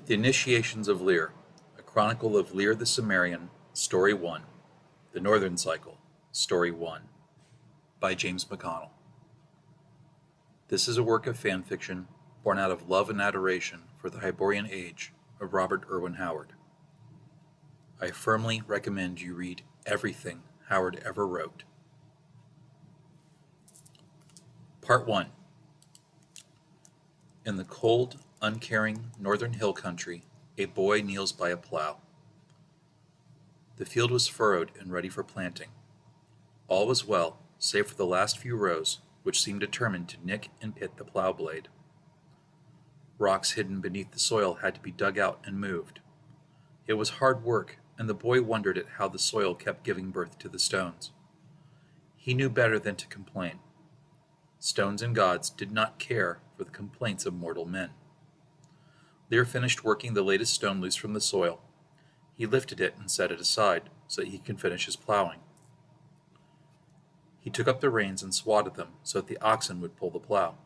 The Initiations of Lyr, a chronicle of Lyr the Cimmerian, Story 1, The Northern Cycle, Story 1, by James McConnell. This is a work of fan fiction born out of love and adoration for the Hyborian Age of Robert Irwin Howard. I firmly recommend you read everything Howard ever wrote. Part 1. In the cold, uncaring northern hill country, a boy kneels by a plow. The field was furrowed and ready for planting. All was well, save for the last few rows, which seemed determined to nick and pit the plow blade. Rocks hidden beneath the soil had to be dug out and moved. It was hard work, and the boy wondered at how the soil kept giving birth to the stones. He knew better than to complain. Stones and gods did not care for the complaints of mortal men. Lyr finished working the latest stone loose from the soil. He lifted it and set it aside so that he could finish his plowing. He took up the reins and swatted them so that the oxen would pull the plow.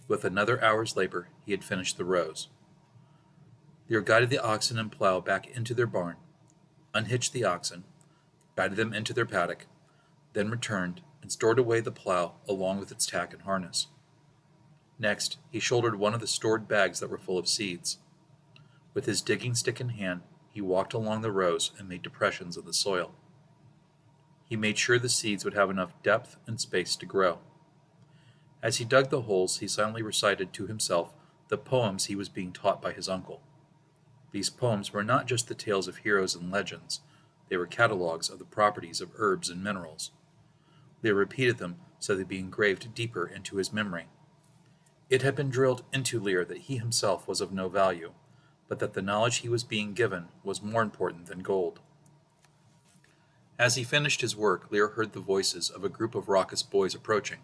With another hour's labor, he had finished the rows. Lyr guided the oxen and plow back into their barn, unhitched the oxen, guided them into their paddock, then returned and stored away the plow along with its tack and harness. Next, he shouldered one of the stored bags that were full of seeds. With his digging stick in hand, he walked along the rows and made depressions in the soil. He made sure the seeds would have enough depth and space to grow. As he dug the holes, he silently recited to himself the poems he was being taught by his uncle. These poems were not just the tales of heroes and legends, they were catalogues of the properties of herbs and minerals. They repeated them so they'd be engraved deeper into his memory. It had been drilled into Lyr that he himself was of no value, but that the knowledge he was being given was more important than gold. As he finished his work, Lyr heard the voices of a group of raucous boys approaching.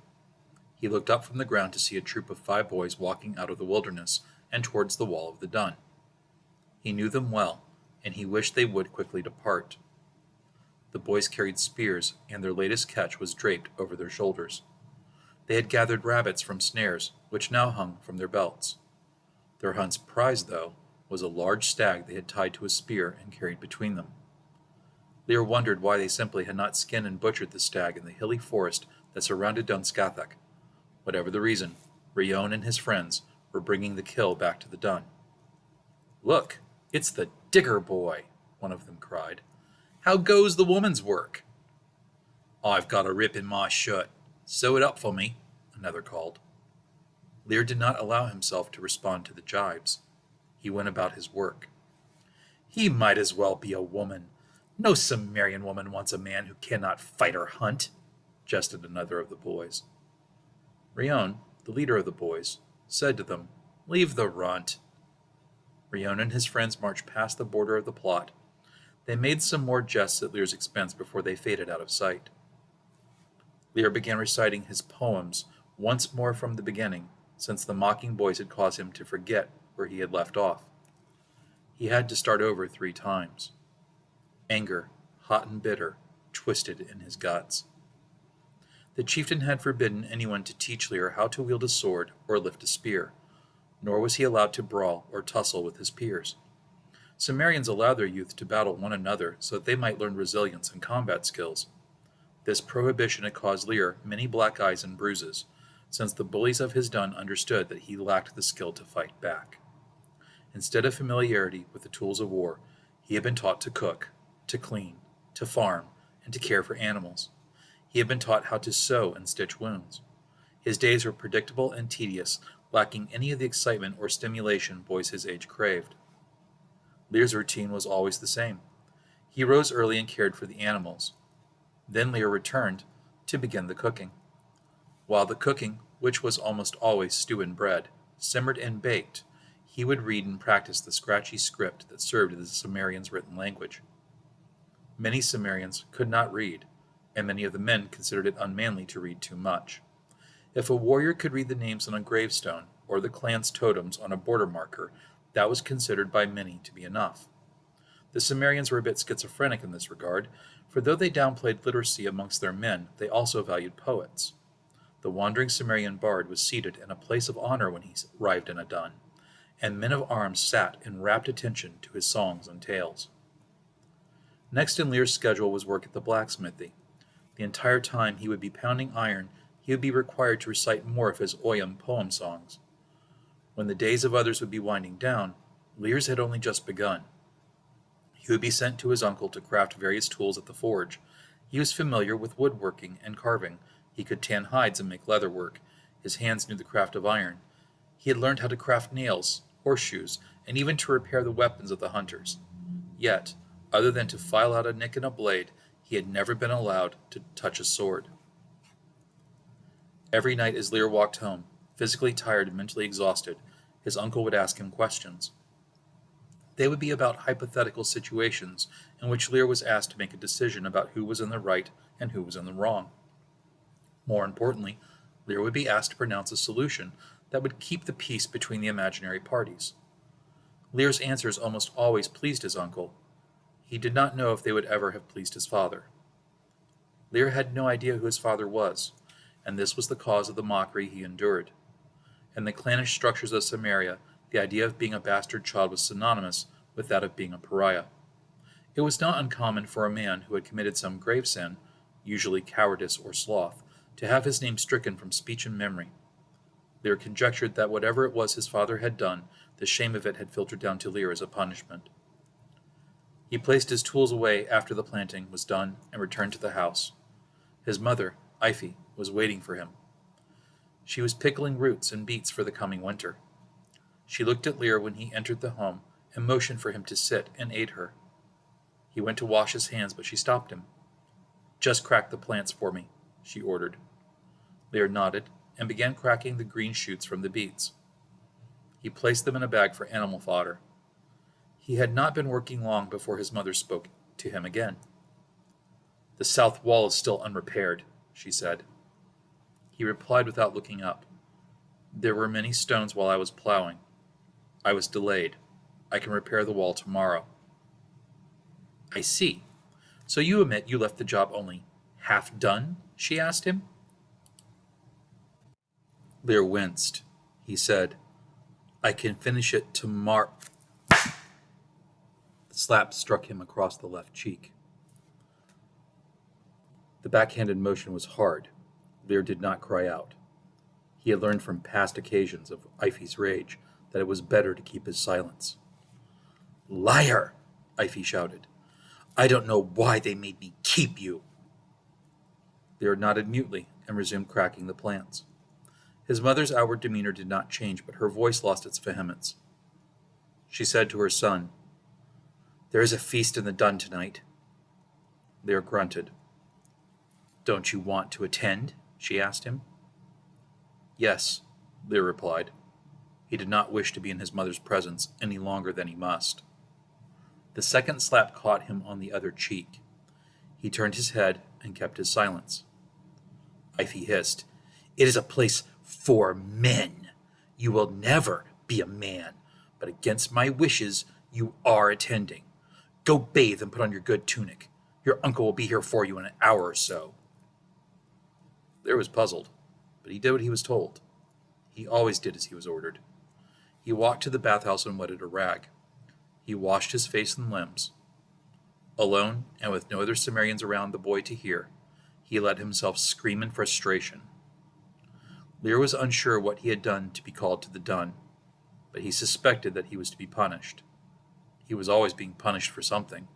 He looked up from the ground to see a troop of 5 boys walking out of the wilderness and towards the wall of the dun. He knew them well, and he wished they would quickly depart. The boys carried spears, and their latest catch was draped over their shoulders. They had gathered rabbits from snares, which now hung from their belts. Their hunt's prize, though, was a large stag they had tied to a spear and carried between them. Lyr wondered why they simply had not skinned and butchered the stag in the hilly forest that surrounded Dunskathak. Whatever the reason, Rhion and his friends were bringing the kill back to the dun. "Look, it's the digger boy," one of them cried. "How goes the woman's work?" "I've got a rip in my shirt. Sew it up for me," another called. Lyr did not allow himself to respond to the jibes. He went about his work. "He might as well be a woman. No Cimmerian woman wants a man who cannot fight or hunt," jested another of the boys. Rhion, the leader of the boys, said to them, "Leave the runt." Rhion and his friends marched past the border of the plot. They made some more jests at Lyr's expense before they faded out of sight. Lyr began reciting his poems once more from the beginning, since the mocking boys had caused him to forget where he had left off. He had to start over 3 times. Anger, hot and bitter, twisted in his guts. The chieftain had forbidden anyone to teach Lyr how to wield a sword or lift a spear, nor was he allowed to brawl or tussle with his peers. Cimmerians allowed their youth to battle one another so that they might learn resilience and combat skills. This prohibition had caused Lyr many black eyes and bruises, since the bullies of his dun understood that he lacked the skill to fight back. Instead of familiarity with the tools of war, he had been taught to cook, to clean, to farm, and to care for animals. He had been taught how to sew and stitch wounds. His days were predictable and tedious, lacking any of the excitement or stimulation boys his age craved. Lyr's routine was always the same. He rose early and cared for the animals. Then Lyr returned to begin the cooking. While the cooking, which was almost always stew and bread, simmered and baked, he would read and practice the scratchy script that served as the Cimmerians' written language. Many Cimmerians could not read, and many of the men considered it unmanly to read too much. If a warrior could read the names on a gravestone or the clan's totems on a border marker, that was considered by many to be enough. The Cimmerians were a bit schizophrenic in this regard, for though they downplayed literacy amongst their men, they also valued poets. The wandering Cimmerian bard was seated in a place of honor when he arrived in a dun, and men of arms sat in rapt attention to his songs and tales. Next in Lyr's schedule was work at the blacksmithy. The entire time he would be pounding iron, he would be required to recite more of his Oyam poem songs. When the days of others would be winding down, Lyr's had only just begun. He would be sent to his uncle to craft various tools at the forge. He was familiar with woodworking and carving. He could tan hides and make leather work. His hands knew the craft of iron. He had learned how to craft nails, horseshoes, and even to repair the weapons of the hunters. Yet, other than to file out a nick in a blade, he had never been allowed to touch a sword. Every night as Lyr walked home, physically tired and mentally exhausted, his uncle would ask him questions. They would be about hypothetical situations in which Lyr was asked to make a decision about who was in the right and who was in the wrong. More importantly, Lyr would be asked to pronounce a solution that would keep the peace between the imaginary parties. Lyr's answers almost always pleased his uncle. He did not know if they would ever have pleased his father. Lyr had no idea who his father was, and this was the cause of the mockery he endured. In the clannish structures of Cimmeria, the idea of being a bastard child was synonymous with that of being a pariah. It was not uncommon for a man who had committed some grave sin, usually cowardice or sloth, to have his name stricken from speech and memory. Lyr conjectured that whatever it was his father had done, the shame of it had filtered down to Lyr as a punishment. He placed his tools away after the planting was done and returned to the house. His mother, Iphi, was waiting for him. She was pickling roots and beets for the coming winter. She looked at Lyr when he entered the home and motioned for him to sit and aid her. He went to wash his hands, but she stopped him. "Just crack the plants for me," she ordered. Lyr nodded and began cracking the green shoots from the beets. He placed them in a bag for animal fodder. He had not been working long before his mother spoke to him again. "The south wall is still unrepaired," she said. He replied without looking up. "There were many stones while I was plowing. I was delayed. I can repair the wall tomorrow." "I see. So you admit you left the job only half done?" she asked him. Lyr winced. He said, "I can finish it tomorrow." The slap struck him across the left cheek. The backhanded motion was hard. Lyr did not cry out. He had learned from past occasions of Iphi's rage that it was better to keep his silence. "Liar!" Iphi shouted. "I don't know why they made me keep you." Lyr nodded mutely and resumed cracking the plants. His mother's outward demeanor did not change, but her voice lost its vehemence. She said to her son, "There is a feast in the dun tonight." Lyr grunted. "Don't you want to attend?" she asked him. "Yes," Lyr replied. He did not wish to be in his mother's presence any longer than he must. The second slap caught him on the other cheek. He turned his head and kept his silence. Iphi hissed, "It is a place for men. You will never be a man, but against my wishes you are attending. Go bathe and put on your good tunic. Your uncle will be here for you in an hour or so." Lyr was puzzled, but he did what he was told. He always did as he was ordered. He walked to the bathhouse and wetted a rag. He washed his face and limbs. Alone, and with no other Cimmerians around the boy to hear, he let himself scream in frustration. Lyr was unsure what he had done to be called to the dun, but he suspected that he was to be punished. He was always being punished for something.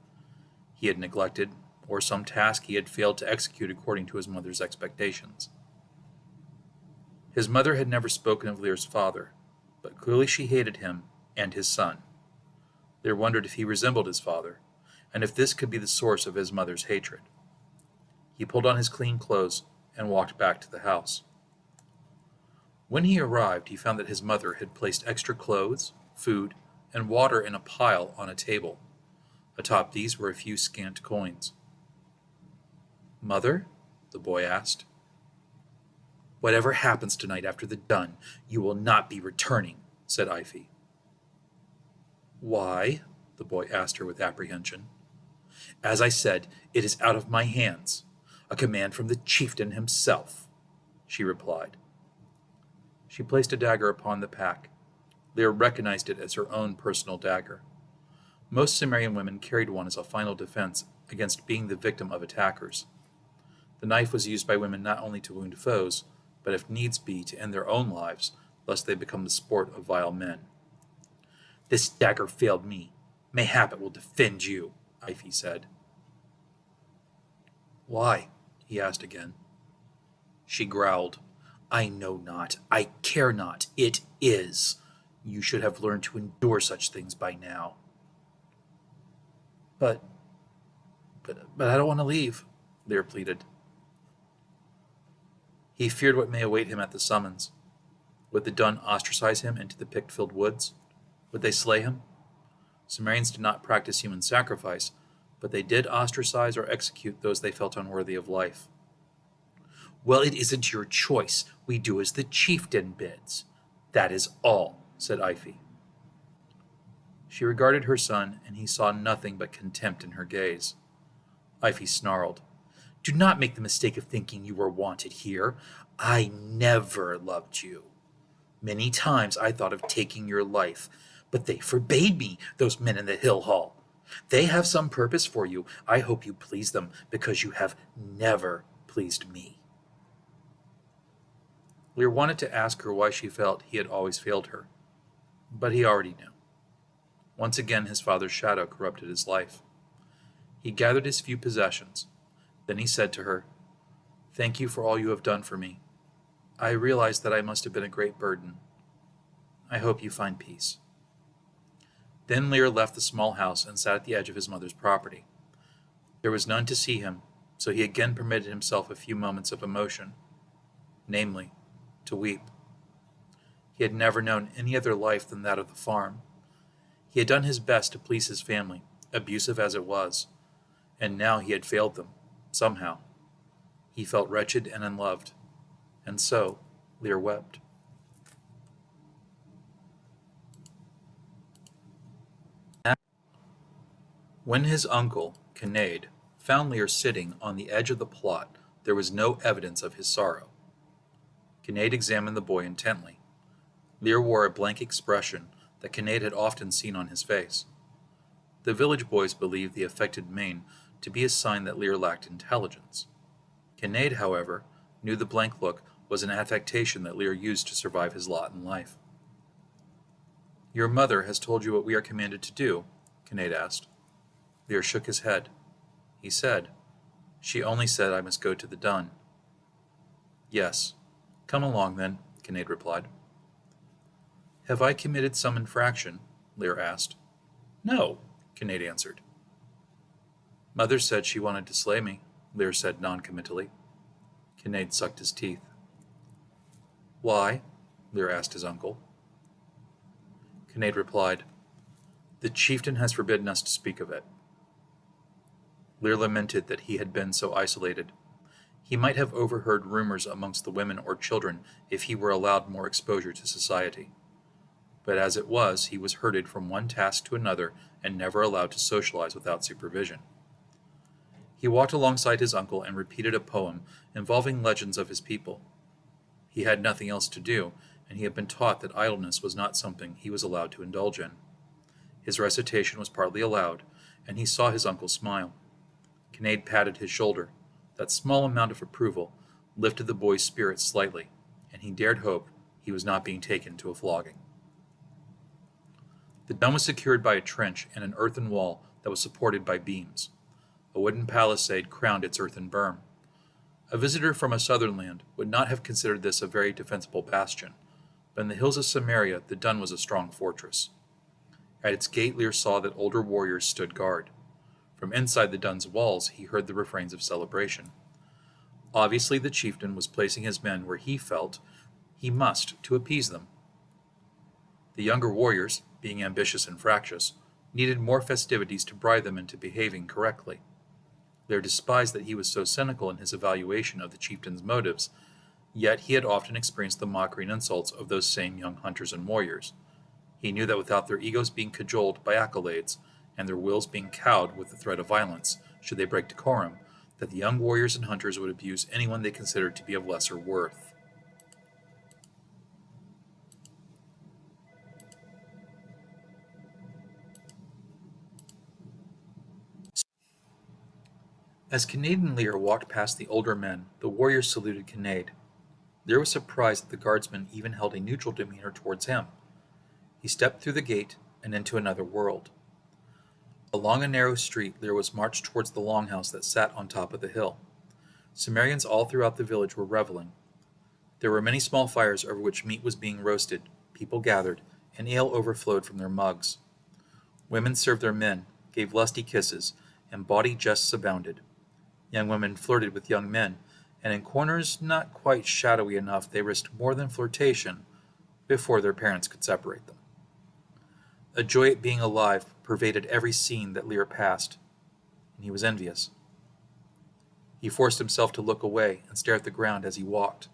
He had neglected, or some task he had failed to execute according to his mother's expectations. His mother had never spoken of Lyr's father, but clearly she hated him and his son. Lyr wondered if he resembled his father, and if this could be the source of his mother's hatred. He pulled on his clean clothes and walked back to the house. When he arrived, he found that his mother had placed extra clothes, food, and water in a pile on a table. Atop these were a few scant coins. "Mother?" the boy asked. "Whatever happens tonight after the dun, you will not be returning," said Iphi. "Why?" the boy asked her with apprehension. "As I said, it is out of my hands. A command from the chieftain himself," she replied. She placed a dagger upon the pack. Lyr recognized it as her own personal dagger. Most Cimmerian women carried one as a final defense against being the victim of attackers. The knife was used by women not only to wound foes, but if needs be to end their own lives, lest they become the sport of vile men. "This dagger failed me. Mayhap it will defend you," Iphi said. "Why?" he asked again. She growled, "I know not. I care not. It is. You should have learned to endure such things by now." But I don't want to leave," Lyr pleaded. He feared what may await him at the summons. Would the Dun ostracize him into the pick-filled woods? Would they slay him? Cimmerians did not practice human sacrifice, but they did ostracize or execute those they felt unworthy of life. "Well, it isn't your choice. We do as the chieftain bids. That is all," said Iphi. She regarded her son, and he saw nothing but contempt in her gaze. Iphi snarled, "Do not make the mistake of thinking you were wanted here. I never loved you. Many times I thought of taking your life, but they forbade me, those men in the hill hall. They have some purpose for you. I hope you please them, because you have never pleased me." Lyr wanted to ask her why she felt he had always failed her, but he already knew. Once again his father's shadow corrupted his life. He gathered his few possessions. Then he said to her, "Thank you for all you have done for me. I realize that I must have been a great burden. I hope you find peace." Then Lyr left the small house and sat at the edge of his mother's property. There was none to see him, so he again permitted himself a few moments of emotion, namely, to weep. He had never known any other life than that of the farm. He had done his best to please his family, abusive as it was, and now he had failed them, somehow. He felt wretched and unloved, and so Lyr wept. When his uncle, Kinnaid, found Lyr sitting on the edge of the plot, there was no evidence of his sorrow. Kinnaid examined the boy intently. Lyr wore a blank expression that Kinnaid had often seen on his face. The village boys believed the affected mane to be a sign that Lyr lacked intelligence. Kinnaid, however, knew the blank look was an affectation that Lyr used to survive his lot in life. "Your mother has told you what we are commanded to do?" Kinnaid asked. Lyr shook his head. He said, "She only said I must go to the Dun." "Yes. Come along, then," Kinnaid replied. "Have I committed some infraction?" Lyr asked. "No," Kinnaid answered. "Mother said she wanted to slay me," Lyr said noncommittally. Kinnaid sucked his teeth. "Why?" Lyr asked his uncle. Kinnaid replied, "The chieftain has forbidden us to speak of it." Lyr lamented that he had been so isolated. He might have overheard rumors amongst the women or children if he were allowed more exposure to society. But as it was, he was herded from one task to another and never allowed to socialize without supervision. He walked alongside his uncle and repeated a poem involving legends of his people. He had nothing else to do, and he had been taught that idleness was not something he was allowed to indulge in. His recitation was partly aloud, and he saw his uncle smile. Kinnaid patted his shoulder. That small amount of approval lifted the boy's spirits slightly, and he dared hope he was not being taken to a flogging. The dun was secured by a trench and an earthen wall that was supported by beams. A wooden palisade crowned its earthen berm. A visitor from a southern land would not have considered this a very defensible bastion, but in the hills of Cimmeria the dun was a strong fortress. At its gate Lyr saw that older warriors stood guard. From inside the dun's walls he heard the refrains of celebration. Obviously the chieftain was placing his men where he felt he must to appease them. The younger warriors, being ambitious and fractious, needed more festivities to bribe them into behaving correctly. Lyr despised that he was so cynical in his evaluation of the chieftain's motives, yet he had often experienced the mockery and insults of those same young hunters and warriors. He knew that without their egos being cajoled by accolades, and their wills being cowed with the threat of violence, should they break decorum, that the young warriors and hunters would abuse anyone they considered to be of lesser worth. As Kinnaid and Lyr walked past the older men, the warriors saluted Kinnaid. Lyr was surprised that the guardsmen even held a neutral demeanor towards him. He stepped through the gate and into another world. Along a narrow street, Lyr was marched towards the longhouse that sat on top of the hill. Cimmerians all throughout the village were reveling. There were many small fires over which meat was being roasted, people gathered, and ale overflowed from their mugs. Women served their men, gave lusty kisses, and bawdy jests abounded. Young women flirted with young men, and in corners not quite shadowy enough they risked more than flirtation before their parents could separate them. A joy at being alive pervaded every scene that Lyr passed, and he was envious. He forced himself to look away and stare at the ground as he walked.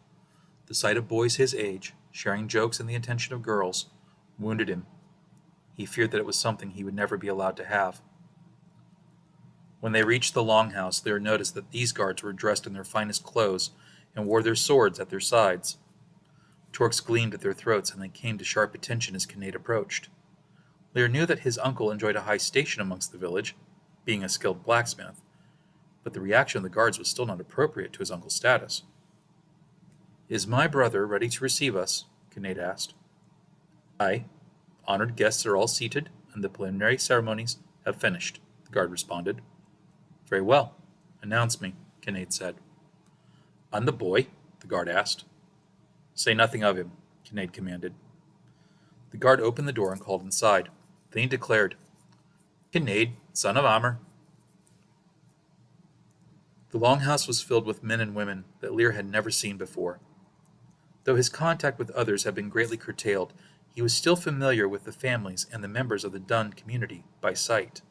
The sight of boys his age, sharing jokes and the attention of girls, wounded him. He feared that it was something he would never be allowed to have. When they reached the longhouse, Lyr noticed that these guards were dressed in their finest clothes and wore their swords at their sides. Torques gleamed at their throats, and they came to sharp attention as Kinnaid approached. Lyr knew that his uncle enjoyed a high station amongst the village, being a skilled blacksmith, but the reaction of the guards was still not appropriate to his uncle's status. "Is my brother ready to receive us?" Kinnaid asked. "Aye. Honored guests are all seated, and the preliminary ceremonies have finished," the guard responded. "Very well. Announce me," Kinnaid said. "I'm the boy?" the guard asked. "Say nothing of him," Kinnaid commanded. The guard opened the door and called inside. Then he declared, "Kinnaid, son of Amr." The longhouse was filled with men and women that Lyr had never seen before. Though his contact with others had been greatly curtailed, he was still familiar with the families and the members of the Dun community by sight.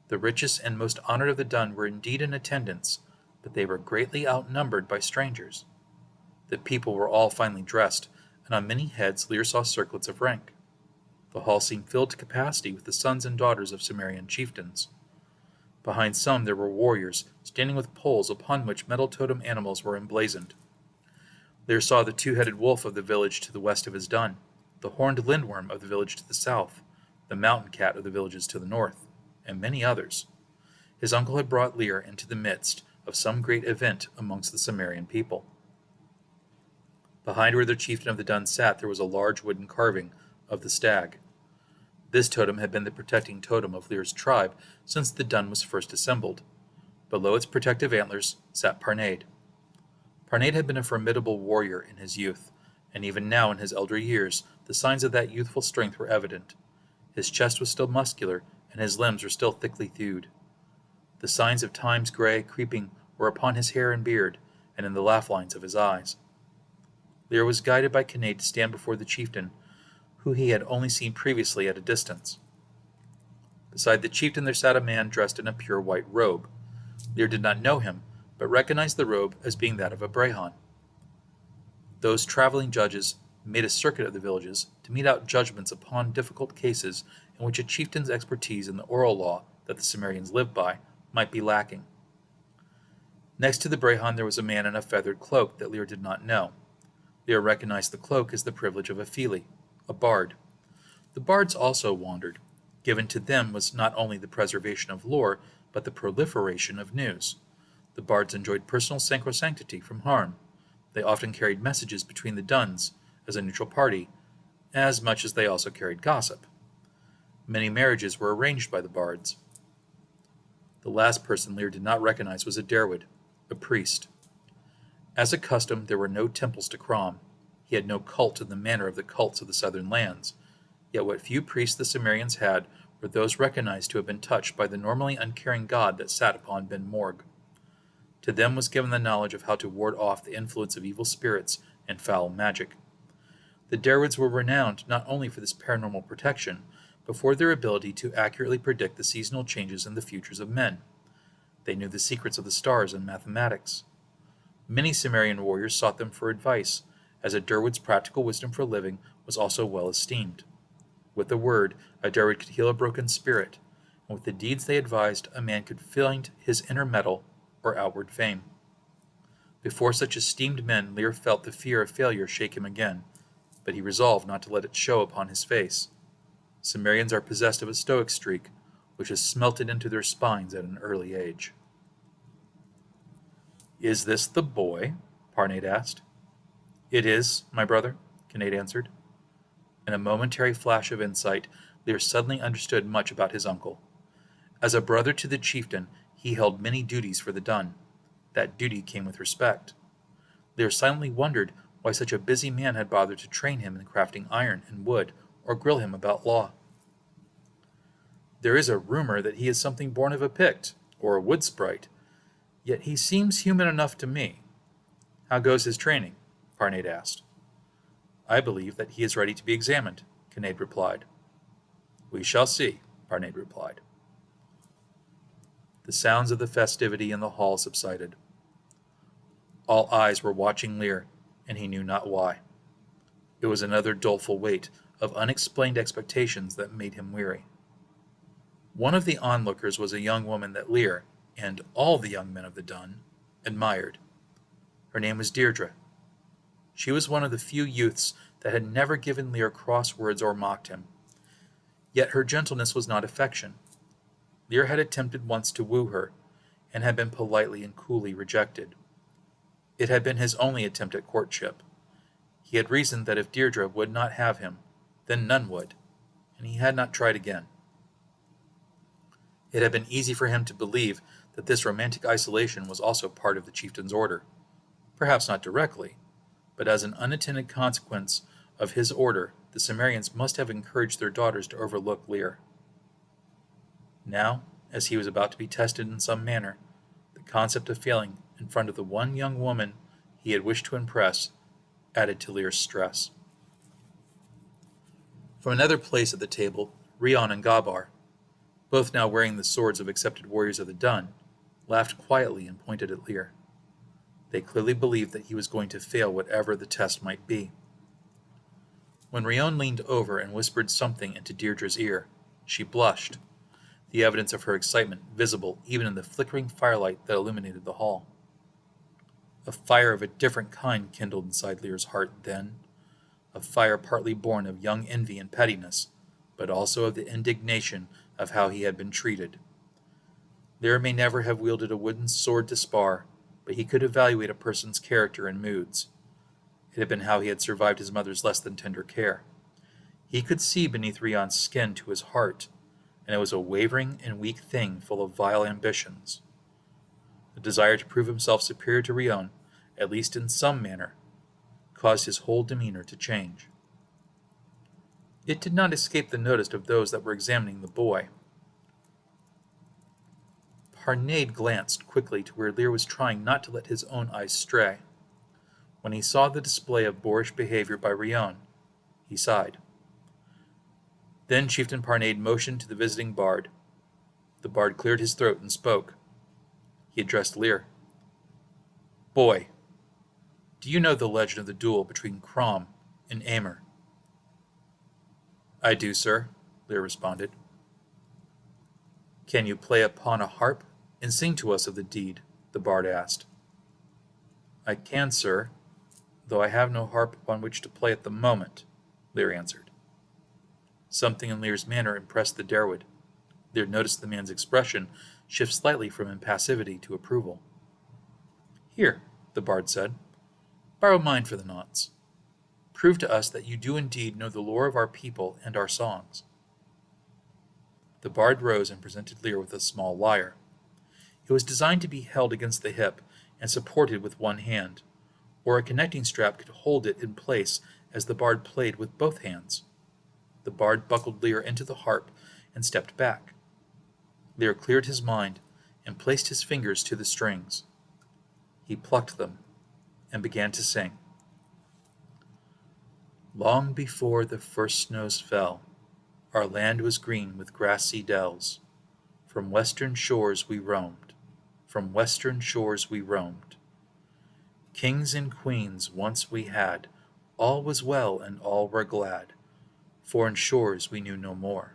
The richest and most honored of the Dun were indeed in attendance, but they were greatly outnumbered by strangers. The people were all finely dressed, and on many heads Lyr saw circlets of rank. The hall seemed filled to capacity with the sons and daughters of Cimmerian chieftains. Behind some there were warriors, standing with poles upon which metal totem animals were emblazoned. Lyr saw the two-headed wolf of the village to the west of his dun, the horned lindworm of the village to the south, the mountain cat of the villages to the north, and many others. His uncle had brought Lyr into the midst of some great event amongst the Cimmerian people. Behind where the chieftain of the Dun sat there was a large wooden carving of the stag. This totem had been the protecting totem of Lyr's tribe since the Dun was first assembled. Below its protective antlers sat Parnaid. Parnaid had been a formidable warrior in his youth, and even now in his elder years the signs of that youthful strength were evident. His chest was still muscular, and his limbs were still thickly thewed. The signs of time's gray creeping were upon his hair and beard, and in the laugh lines of his eyes. Lyr was guided by Kinnaid to stand before the chieftain, who he had only seen previously at a distance. Beside the chieftain there sat a man dressed in a pure white robe. Lyr did not know him, but recognized the robe as being that of a Brehon. Those traveling judges made a circuit of the villages to mete out judgments upon difficult cases in which a chieftain's expertise in the oral law that the Cimmerians lived by might be lacking. Next to the Brehon there was a man in a feathered cloak that Lyr did not know. Lyr recognized the cloak as the privilege of a Fili, a bard. The bards also wandered. Given to them was not only the preservation of lore, but the proliferation of news. The bards enjoyed personal sacrosanctity from harm. They often carried messages between the Duns, as a neutral party, as much as they also carried gossip. Many marriages were arranged by the bards. The last person Lyr did not recognize was a Derwid, a priest. As a custom, there were no temples to Crom. He had no cult in the manner of the cults of the southern lands, yet what few priests the Cimmerians had were those recognized to have been touched by the normally uncaring god that sat upon Ben Morg. To them was given the knowledge of how to ward off the influence of evil spirits and foul magic. The Derwids were renowned not only for this paranormal protection, but for their ability to accurately predict the seasonal changes in the futures of men. They knew the secrets of the stars and mathematics. Many Cimmerian warriors sought them for advice, as a Derwid's practical wisdom for living was also well esteemed. With a word, a Derwid could heal a broken spirit, and with the deeds they advised, a man could find his inner mettle or outward fame. Before such esteemed men, Lyr felt the fear of failure shake him again, but he resolved not to let it show upon his face. Cimmerians are possessed of a stoic streak, which has smelted into their spines at an early age. Is this the boy? Parnate asked. It is, my brother, Kinnaid answered. In a momentary flash of insight, Lyr suddenly understood much about his uncle. As a brother to the chieftain, he held many duties for the dun. That duty came with respect. Lyr silently wondered why such a busy man had bothered to train him in crafting iron and wood, or grill him about law. There is a rumor that he is something born of a Pict, or a wood sprite, yet he seems human enough to me. How goes his training? Parnate asked. I believe that he is ready to be examined, Kinnaid replied. We shall see, Parnate replied. The sounds of the festivity in the hall subsided. All eyes were watching Lyr, and he knew not why. It was another doleful weight of unexplained expectations that made him weary. One of the onlookers was a young woman that Lyr, and all the young men of the dun, admired. Her name was Deirdre. She was one of the few youths that had never given Lyr cross words or mocked him. Yet her gentleness was not affection. Lyr had attempted once to woo her, and had been politely and coolly rejected. It had been his only attempt at courtship. He had reasoned that if Deirdre would not have him, then none would, and he had not tried again. It had been easy for him to believe that this romantic isolation was also part of the chieftain's order. Perhaps not directly, but as an unintended consequence of his order, the Cimmerians must have encouraged their daughters to overlook Lyr. Now, as he was about to be tested in some manner, the concept of failing in front of the one young woman he had wished to impress added to Lyr's stress. From another place at the table, Rion and Gabar, both now wearing the swords of accepted warriors of the dun, laughed quietly and pointed at Lyr. They clearly believed that he was going to fail whatever the test might be. When Rion leaned over and whispered something into Deirdre's ear, she blushed, the evidence of her excitement visible even in the flickering firelight that illuminated the hall. A fire of a different kind kindled inside Lyr's heart then, a fire partly born of young envy and pettiness, but also of the indignation of how he had been treated. Lyr may never have wielded a wooden sword to spar, but he could evaluate a person's character and moods. It had been how he had survived his mother's less than tender care. He could see beneath Rion's skin to his heart, and it was a wavering and weak thing full of vile ambitions. The desire to prove himself superior to Rion, at least in some manner, caused his whole demeanor to change. It did not escape the notice of those that were examining the boy. Parnate glanced quickly to where Lyr was trying not to let his own eyes stray. When he saw the display of boorish behavior by Rion, he sighed. Then Chieftain Parnate motioned to the visiting bard. The bard cleared his throat and spoke. He addressed Lyr. Boy, do you know the legend of the duel between Crom and Aymer? I do, sir, Lyr responded. Can you play upon a harp and sing to us of the deed? The bard asked. I can, sir, though I have no harp upon which to play at the moment, Lyr answered. Something in Lyr's manner impressed the Derewid. Lyr noticed the man's expression shift slightly from impassivity to approval. Here, the bard said, borrow mine for the nonce. Prove to us that you do indeed know the lore of our people and our songs. The bard rose and presented Lyr with a small lyre. It was designed to be held against the hip and supported with one hand, or a connecting strap could hold it in place as the bard played with both hands. The bard buckled Lyr into the harp and stepped back. Lyr cleared his mind and placed his fingers to the strings. He plucked them and began to sing. Long before the first snows fell, our land was green with grassy dells. From western shores we roamed, from western shores we roamed. Kings and queens once we had, all was well and all were glad. Foreign shores we knew no more,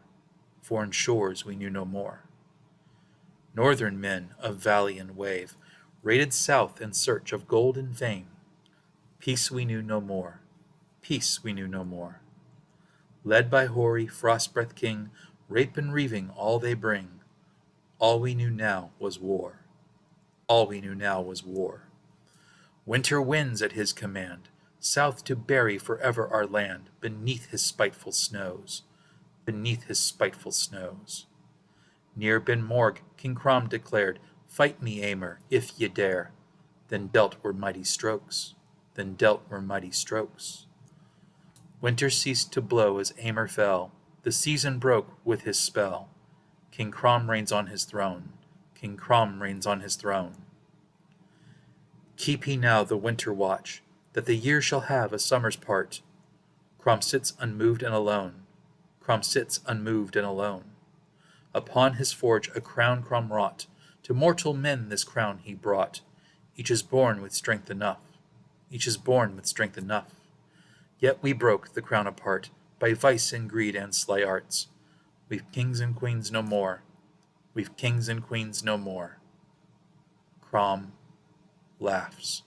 foreign shores we knew no more. Northern men of valley and wave raided south in search of gold and fame. Peace we knew no more, peace we knew no more. Led by hoary frost-breath king, rape and reaving all they bring. All we knew now was war, all we knew now was war. Winter winds at his command, south to bury forever our land, beneath his spiteful snows, beneath his spiteful snows. Near Ben Morg, King Crom declared, Fight me, Aymer, if ye dare. Then dealt were mighty strokes, then dealt were mighty strokes. Winter ceased to blow as Aymer fell, the season broke with his spell. King Crom reigns on his throne, King Crom reigns on his throne. Keep he now the winter watch, that the year shall have a summer's part. Crom sits unmoved and alone, Crom sits unmoved and alone. Upon his forge a crown Crom wrought, to mortal men this crown he brought. Each is born with strength enough, each is born with strength enough. Yet we broke the crown apart, by vice and greed and sly arts. We've kings and queens no more, we've kings and queens no more. Crom laughs.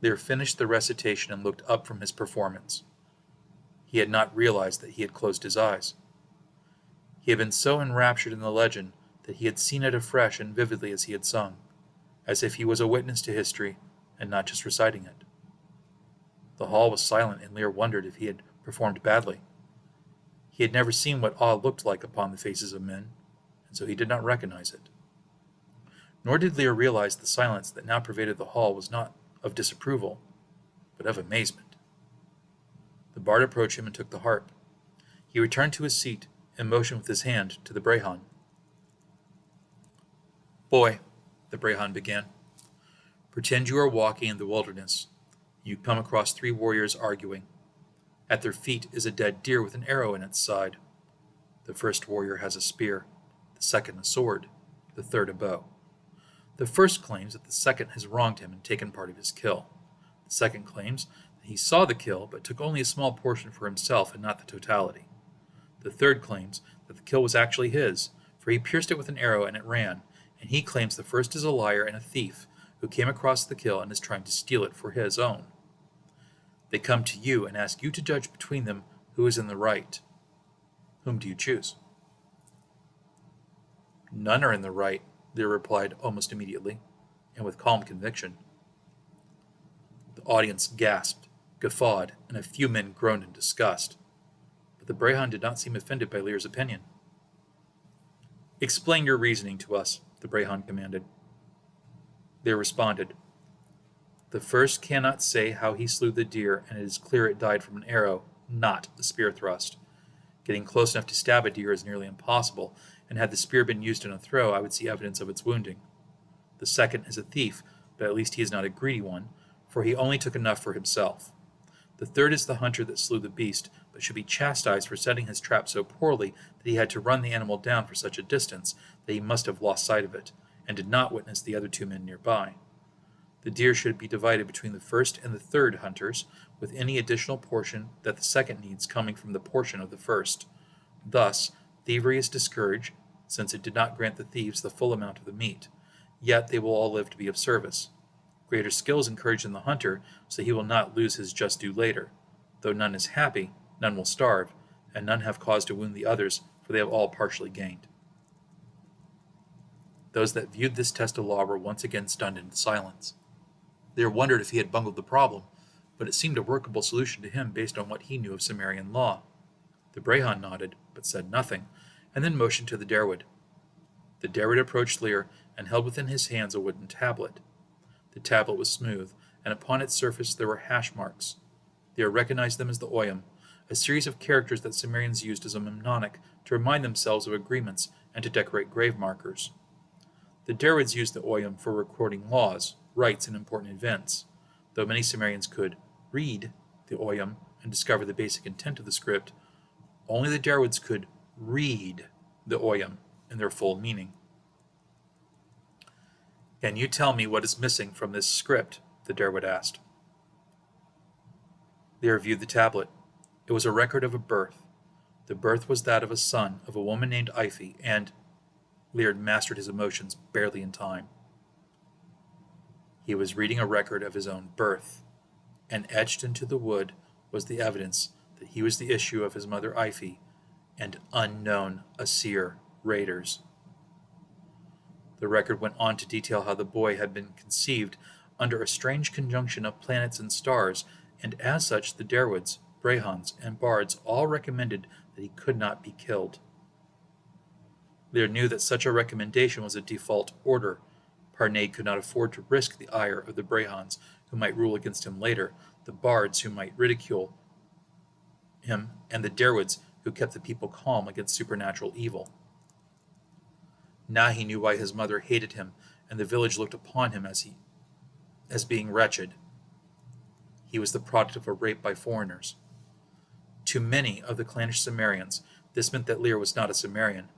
Lyr finished the recitation and looked up from his performance. He had not realized that he had closed his eyes. He had been so enraptured in the legend that he had seen it afresh and vividly as he had sung, as if he was a witness to history and not just reciting it. The hall was silent, and Lyr wondered if he had performed badly. He had never seen what awe looked like upon the faces of men, and so he did not recognize it. Nor did Lyr realize the silence that now pervaded the hall was not of disapproval, but of amazement. The bard approached him and took the harp. He returned to his seat and motioned with his hand to the Brehon. Boy, the Brehon began, pretend you are walking in the wilderness. You come across 3 warriors arguing. At their feet is a dead deer with an arrow in its side. The first warrior has a spear, the second a sword, the third a bow. The first claims that the second has wronged him and taken part of his kill. The second claims that he saw the kill but took only a small portion for himself and not the totality. The third claims that the kill was actually his, for he pierced it with an arrow and it ran, and he claims the first is a liar and a thief who came across the kill and is trying to steal it for his own. They come to you and ask you to judge between them who is in the right. Whom do you choose? None are in the right, Lyr replied almost immediately, and with calm conviction. The audience gasped, guffawed, and a few men groaned in disgust. But the Brehon did not seem offended by Lyr's opinion. Explain your reasoning to us, the Brehon commanded. Lyr responded, The first cannot say how he slew the deer, and it is clear it died from an arrow, not a spear thrust. Getting close enough to stab a deer is nearly impossible, and had the spear been used in a throw, I would see evidence of its wounding. The second is a thief, but at least he is not a greedy one, for he only took enough for himself. The third is the hunter that slew the beast, but should be chastised for setting his trap so poorly that he had to run the animal down for such a distance that he must have lost sight of it, and did not witness the other 2 men nearby. The deer should be divided between the first and the third hunters, with any additional portion that the second needs coming from the portion of the first. Thus, thievery is discouraged, since it did not grant the thieves the full amount of the meat. Yet they will all live to be of service. Greater skill is encouraged in the hunter, so he will not lose his just due later. Though none is happy, none will starve, and none have cause to wound the others, for they have all partially gained. Those that viewed this test of law were once again stunned into silence. Lyr wondered if he had bungled the problem, but it seemed a workable solution to him based on what he knew of Cimmerian law. The Brehon nodded, but said nothing, and then motioned to the Derwood. The Derwood approached Lyr and held within his hands a wooden tablet. The tablet was smooth, and upon its surface there were hash marks. Lyr recognized them as the Oyam, a series of characters that Cimmerians used as a mnemonic to remind themselves of agreements and to decorate grave markers. The Derwoods used the Oyam for recording laws, rites, and important events. Though many Cimmerians could read the Oyam and discover the basic intent of the script, only the Derwoods could read the Oyam in their full meaning. Can you tell me what is missing from this script? The Derwood asked. Lyr viewed the tablet. It was a record of a birth. The birth was that of a son of a woman named Ife, and Lyr mastered his emotions barely in time. He was reading a record of his own birth, and etched into the wood was the evidence that he was the issue of his mother Ife and unknown Asir raiders. The record went on to detail how the boy had been conceived under a strange conjunction of planets and stars, and as such the Derwoods, Brehons, and Bards all recommended that he could not be killed. Lyr knew that such a recommendation was a default order. Parnade could not afford to risk the ire of the Brehons, who might rule against him later, the Bards, who might ridicule him, and the Derwoods, who kept the people calm against supernatural evil. Now he knew why his mother hated him, and the village looked upon him as being wretched. He was the product of a rape by foreigners. To many of the clannish Cimmerians, this meant that Lyr was not a Cimmerian,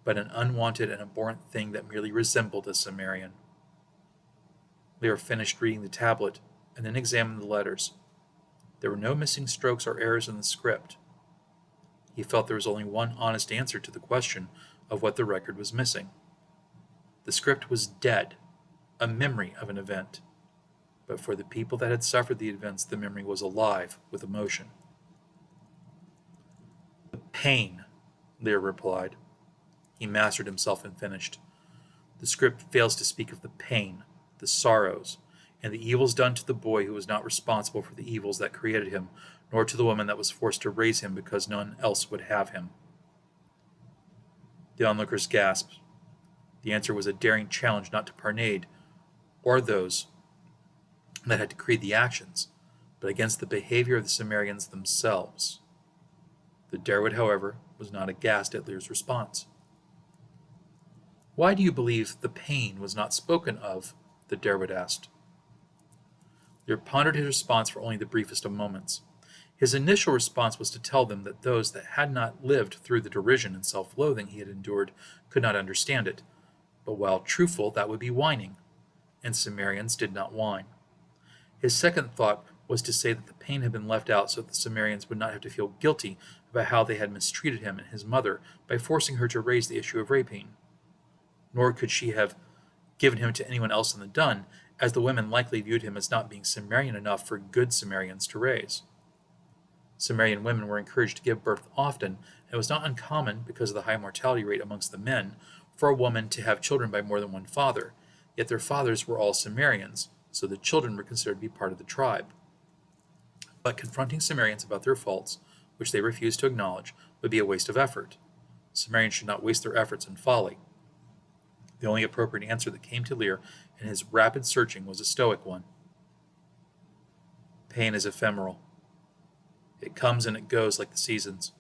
but an unwanted and abhorrent thing that merely resembled a Cimmerian. Lyr finished reading the tablet, and then examined the letters. There were no missing strokes or errors in the script. He felt there was only one honest answer to the question of what the record was missing. The script was dead, a memory of an event. But for the people that had suffered the events, the memory was alive with emotion. The pain, Lyr replied. He mastered himself and finished. The script fails to speak of the pain, the sorrows, and the evils done to the boy who was not responsible for the evils that created him, nor to the woman that was forced to raise him because none else would have him. The onlookers gasped. The answer was a daring challenge not to Parnade, or those that had decreed the actions, but against the behavior of the Cimmerians themselves. The Derwood, however, was not aghast at Lyr's response. "Why do you believe the pain was not spoken of?" the Derwood asked. Lyr pondered his response for only the briefest of moments. His initial response was to tell them that those that had not lived through the derision and self-loathing he had endured could not understand it, but while truthful, that would be whining, and Cimmerians did not whine. His second thought was to say that the pain had been left out so that the Cimmerians would not have to feel guilty about how they had mistreated him and his mother by forcing her to raise the issue of rapine. Nor could she have given him to anyone else in the dun, as the women likely viewed him as not being Cimmerian enough for good Cimmerians to raise. Cimmerian women were encouraged to give birth often, and it was not uncommon, because of the high mortality rate amongst the men, for a woman to have children by more than one father, yet their fathers were all Cimmerians, so the children were considered to be part of the tribe. But confronting Cimmerians about their faults, which they refused to acknowledge, would be a waste of effort. Cimmerians should not waste their efforts in folly. The only appropriate answer that came to Lyr in his rapid searching was a stoic one. Pain is ephemeral. It comes and it goes like the seasons.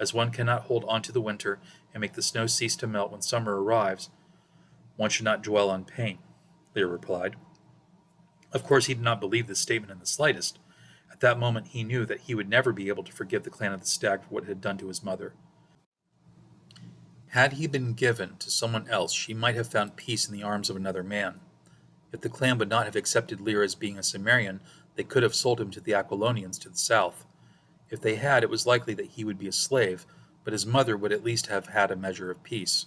As one cannot hold on to the winter and make the snow cease to melt when summer arrives, one should not dwell on pain, Lyr replied. Of course, he did not believe this statement in the slightest. At that moment he knew that he would never be able to forgive the clan of the Stag for what it had done to his mother. Had he been given to someone else, she might have found peace in the arms of another man. If the clan would not have accepted Lyr as being a Cimmerian, they could have sold him to the Aquilonians to the south. If they had, it was likely that he would be a slave, but his mother would at least have had a measure of peace.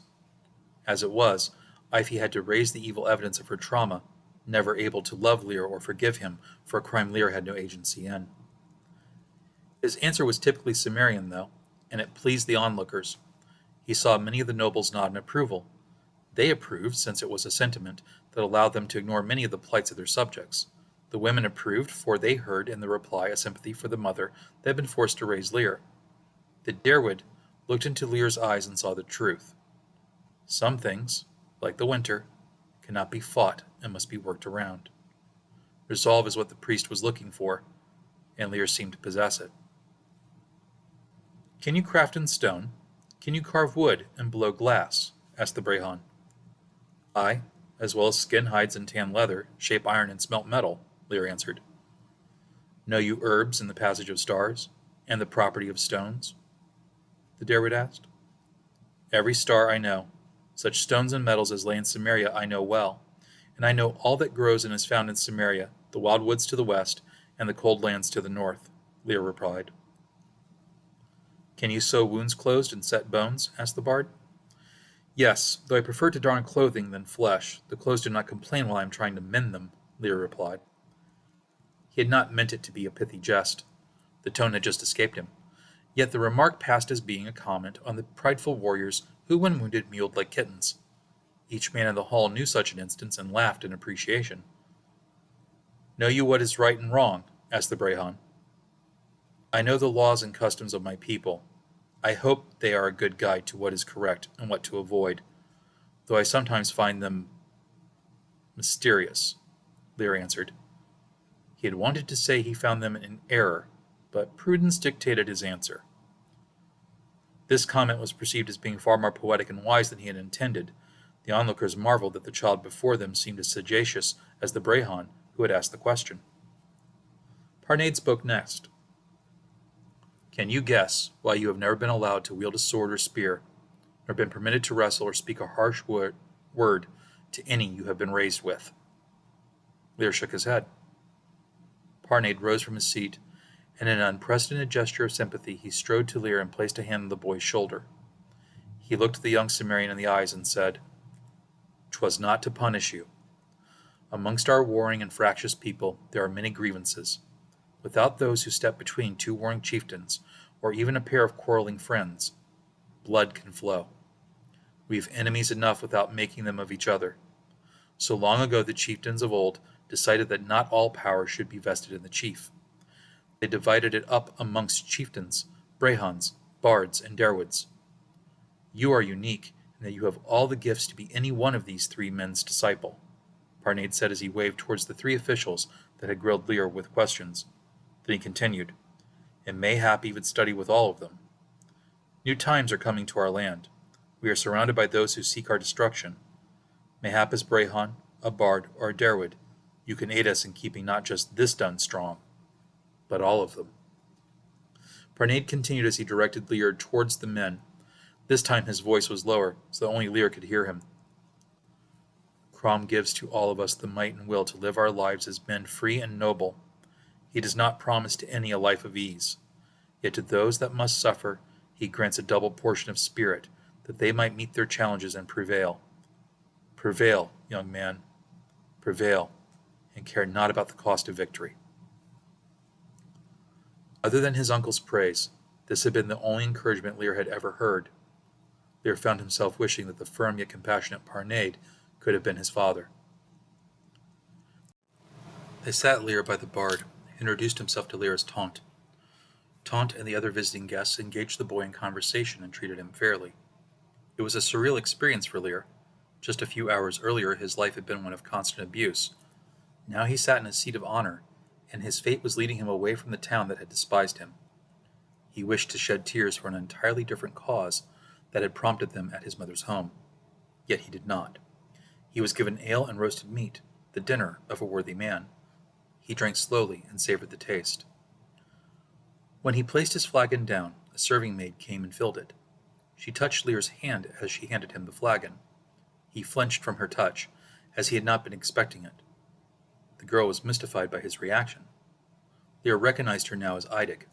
As it was, Ivy had to raise the evil evidence of her trauma, never able to love Lyr or forgive him for a crime Lyr had no agency in. His answer was typically Cimmerian, though, and it pleased the onlookers. He saw many of the nobles nod in approval. They approved, since it was a sentiment that allowed them to ignore many of the plights of their subjects. The women approved, for they heard in the reply a sympathy for the mother that had been forced to raise Lyr. The Derwood looked into Lyr's eyes and saw the truth. Some things, like the winter, cannot be fought and must be worked around. Resolve is what the priest was looking for, and Lyr seemed to possess it. "Can you craft in stone? Can you carve wood and blow glass?" asked the Brehon. "Aye, as well as skin hides and tan leather, shape iron and smelt metal," Lyr answered. "Know you herbs and the passage of stars, and the property of stones?" the Derwood asked. "Every star I know. Such stones and metals as lay in Cimmeria I know well, and I know all that grows and is found in Cimmeria, the wild woods to the west, and the cold lands to the north," Lyr replied. "Can you sew wounds closed and set bones?" asked the bard. "Yes, though I prefer to darn clothing than flesh. The clothes do not complain while I am trying to mend them," Lyr replied. He had not meant it to be a pithy jest. The tone had just escaped him. Yet the remark passed as being a comment on the prideful warriors who, when wounded, mewed like kittens. Each man in the hall knew such an instance and laughed in appreciation. "Know you what is right and wrong?" asked the Brehon. "I know the laws and customs of my people. I hope they are a good guide to what is correct and what to avoid, though I sometimes find them mysterious," Lyr answered. He had wanted to say he found them in error, but prudence dictated his answer. This comment was perceived as being far more poetic and wise than he had intended. The onlookers marveled that the child before them seemed as sagacious as the Brehon who had asked the question. Parnade spoke next. "Can you guess why you have never been allowed to wield a sword or spear, nor been permitted to wrestle or speak a harsh word to any you have been raised with?" Lyr shook his head. Parnade rose from his seat, and in an unprecedented gesture of sympathy he strode to Lyr and placed a hand on the boy's shoulder. He looked the young Cimmerian in the eyes and said, "'Twas not to punish you. Amongst our warring and fractious people there are many grievances. Without those who step between two warring chieftains, or even a pair of quarreling friends, blood can flow. We have enemies enough without making them of each other. So long ago the chieftains of old decided that not all power should be vested in the chief. They divided it up amongst chieftains, brehons, bards, and derwoods. You are unique in that you have all the gifts to be any one of these three men's disciple," Parnade said as he waved towards the three officials that had grilled Lyr with questions. Then he continued, "And mayhap even study with all of them. New times are coming to our land. We are surrounded by those who seek our destruction. Mayhap as Brehon, a bard, or a derwood, you can aid us in keeping not just this dun strong, but all of them." Parnade continued as he directed Lyr towards the men. This time his voice was lower, so that only Lyr could hear him. "Crom gives to all of us the might and will to live our lives as men free and noble. He does not promise to any a life of ease. Yet to those that must suffer, he grants a double portion of spirit, that they might meet their challenges and prevail. Prevail, young man, prevail, and care not about the cost of victory." Other than his uncle's praise, this had been the only encouragement Lyr had ever heard. Lyr found himself wishing that the firm yet compassionate Parnade could have been his father. They sat Lyr by the bard, and introduced himself to Lyr as Taunt. Taunt and the other visiting guests engaged the boy in conversation and treated him fairly. It was a surreal experience for Lyr. Just a few hours earlier his life had been one of constant abuse. Now he sat in a seat of honor, and his fate was leading him away from the town that had despised him. He wished to shed tears for an entirely different cause that had prompted them at his mother's home. Yet he did not. He was given ale and roasted meat, the dinner of a worthy man. He drank slowly and savored the taste. When he placed his flagon down, a serving maid came and filled it. She touched Lyr's hand as she handed him the flagon. He flinched from her touch, as he had not been expecting it. The girl was mystified by his reaction. Lyr recognized her now as Eidig.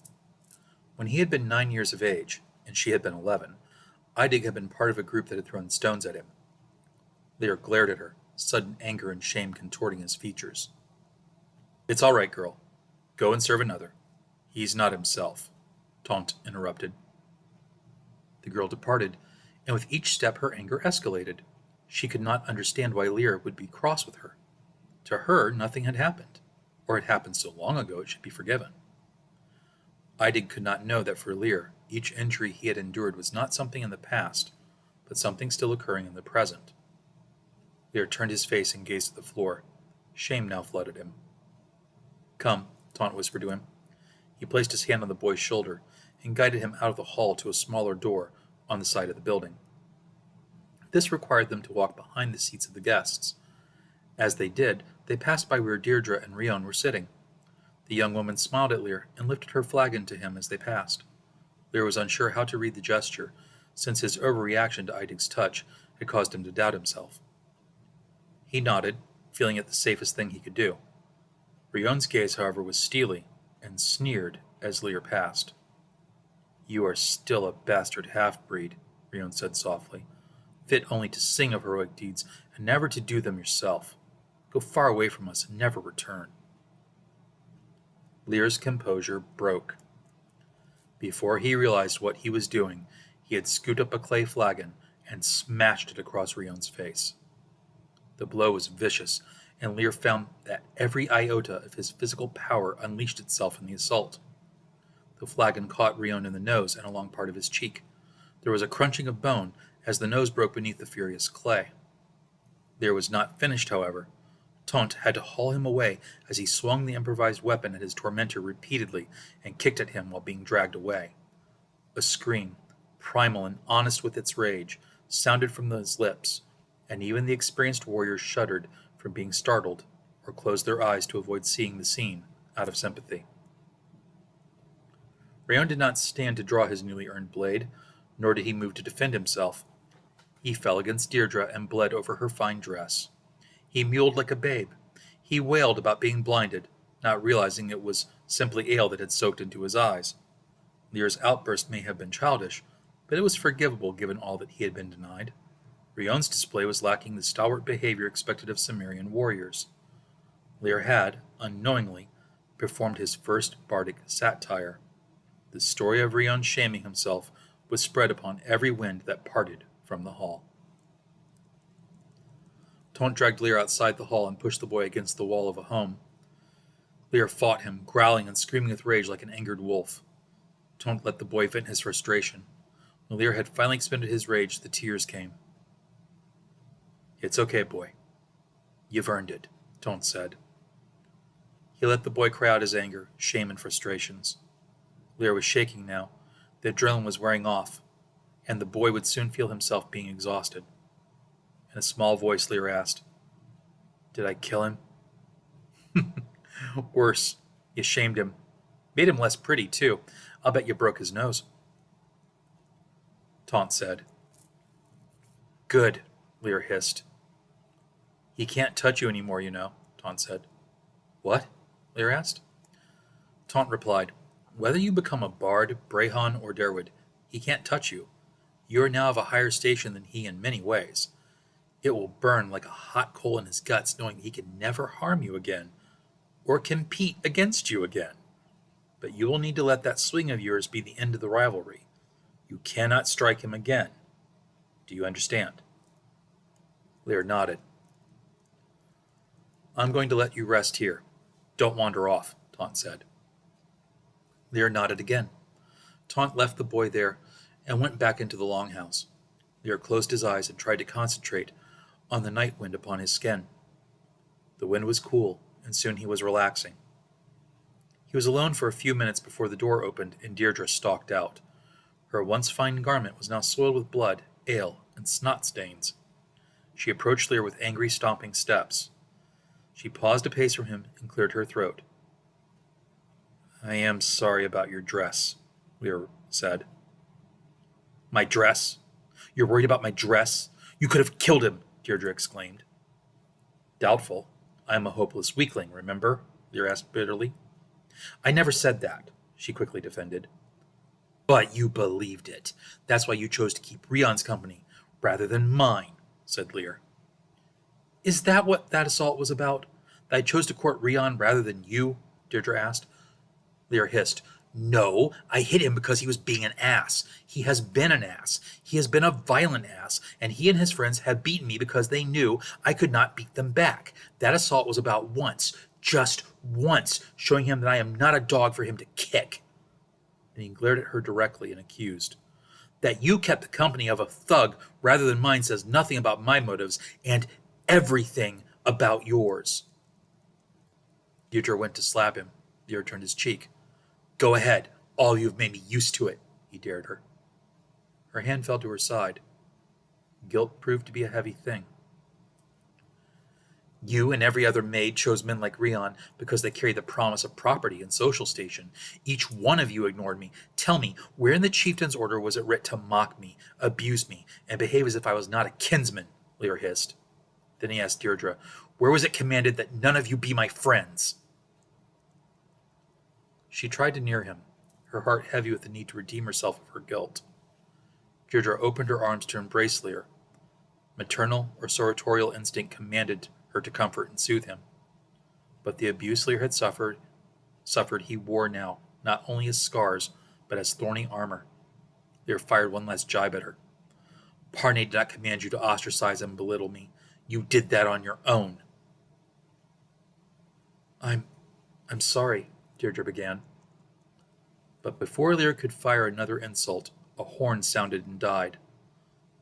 When he had been 9 years of age, and she had been 11, Eidig had been part of a group that had thrown stones at him. Lyr glared at her, sudden anger and shame contorting his features. "It's all right, girl. Go and serve another. He's not himself," Taunt interrupted. The girl departed, and with each step her anger escalated. She could not understand why Lyr would be cross with her. To her, nothing had happened, or had happened so long ago it should be forgiven. Eidig could not know that for Lyr, each injury he had endured was not something in the past, but something still occurring in the present. Lyr turned his face and gazed at the floor. Shame now flooded him. "Come," Taunt whispered to him. He placed his hand on the boy's shoulder and guided him out of the hall to a smaller door on the side of the building. This required them to walk behind the seats of the guests. As they did, they passed by where Deirdre and Rion were sitting. The young woman smiled at Lyr and lifted her flagon to him as they passed. Lyr was unsure how to read the gesture, since his overreaction to Eidig's touch had caused him to doubt himself. He nodded, feeling it the safest thing he could do. Rion's gaze, however, was steely, and sneered as Lyr passed. "You are still a bastard half-breed," Rion said softly, "fit only to sing of heroic deeds, and never to do them yourself. Go far away from us and never return." Lyr's composure broke. Before he realized what he was doing, he had scooped up a clay flagon and smashed it across Rion's face. The blow was vicious, and Lyr found that every iota of his physical power unleashed itself in the assault. The flagon caught Rion in the nose and along part of his cheek. There was a crunching of bone as the nose broke beneath the furious clay. Lyr was not finished, however. Taunt had to haul him away as he swung the improvised weapon at his tormentor repeatedly and kicked at him while being dragged away. A scream, primal and honest with its rage, sounded from his lips, and even the experienced warriors shuddered from being startled or closed their eyes to avoid seeing the scene out of sympathy. Rion did not stand to draw his newly earned blade, nor did he move to defend himself. He fell against Deirdre and bled over her fine dress. He mewed like a babe. He wailed about being blinded, not realizing it was simply ale that had soaked into his eyes. Lyr's outburst may have been childish, but it was forgivable given all that he had been denied. Rion's display was lacking the stalwart behavior expected of Cimmerian warriors. Lyr had, unknowingly, performed his first bardic satire. The story of Rion shaming himself was spread upon every wind that parted from the hall. Taunt dragged Lyr outside the hall and pushed the boy against the wall of a home. Lyr fought him, growling and screaming with rage like an angered wolf. Taunt let the boy vent his frustration. When Lyr had finally expended his rage, the tears came. "It's okay, boy. You've earned it," Taunt said. He let the boy cry out his anger, shame, and frustrations. Lyr was shaking now. The adrenaline was wearing off, and the boy would soon feel himself being exhausted. In a small voice, Lyr asked, "Did I kill him?" "Worse. You shamed him. Made him less pretty, too. I'll bet you broke his nose." Taunt said. "Good," Lyr hissed. "He can't touch you anymore, you know," Taunt said. "What?" Lyr asked. Taunt replied, "Whether you become a bard, Brehon, or Derwood, he can't touch you. You are now of a higher station than he in many ways. It will burn like a hot coal in his guts knowing he can never harm you again, or compete against you again. But you will need to let that swing of yours be the end of the rivalry. You cannot strike him again. Do you understand?" Lyr nodded. "I'm going to let you rest here. Don't wander off," Taunt said. Lyr nodded again. Taunt left the boy there and went back into the longhouse. Lyr closed his eyes and tried to concentrate on the night wind upon his skin. The wind was cool, and soon he was relaxing. He was alone for a few minutes before the door opened and Deirdre stalked out. Her once fine garment was now soiled with blood, ale, and snot stains. She approached Lyr with angry, stomping steps. She paused a pace from him and cleared her throat. "I am sorry about your dress," Lyr said. "My dress? You're worried about my dress? You could have killed him," Deirdre exclaimed. "Doubtful. I am a hopeless weakling, remember?" Lyr asked bitterly. "I never said that," she quickly defended. "But you believed it. That's why you chose to keep Rion's company rather than mine," said Lyr. "Is that what that assault was about? That I chose to court Rion rather than you?" Deirdre asked. Lyr hissed. "No, I hit him because he was being an ass. He has been an ass. He has been a violent ass, and he and his friends have beaten me because they knew I could not beat them back. That assault was about once, just once, showing him that I am not a dog for him to kick." And he glared at her directly and accused. "That you kept the company of a thug rather than mine says nothing about my motives and everything about yours." Deirdre went to slap him. Lyr turned his cheek. "Go ahead. All of you have made me used to it," he dared her. Her hand fell to her side. Guilt proved to be a heavy thing. "You and every other maid chose men like Rion because they carry the promise of property and social station. Each one of you ignored me. Tell me, where in the chieftain's order was it writ to mock me, abuse me, and behave as if I was not a kinsman?" Lyr hissed. Then he asked Deirdre, "Where was it commanded that none of you be my friends?" She tried to near him, her heart heavy with the need to redeem herself of her guilt. Deirdre opened her arms to embrace Lyr. Maternal or sartorial instinct commanded her to comfort and soothe him. But the abuse Lyr had suffered he wore now, not only as scars, but as thorny armor. Lyr fired one last jibe at her. "Parnay did not command you to ostracize and belittle me. You did that on your own. I'm I'm sorry, Deirdre began. But before Lyr could fire another insult, a horn sounded and died,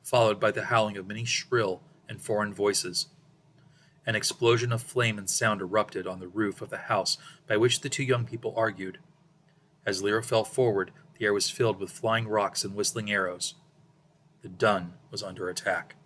followed by the howling of many shrill and foreign voices. An explosion of flame and sound erupted on the roof of the house by which the two young people argued. As Lyra fell forward, the air was filled with flying rocks and whistling arrows. The dun was under attack.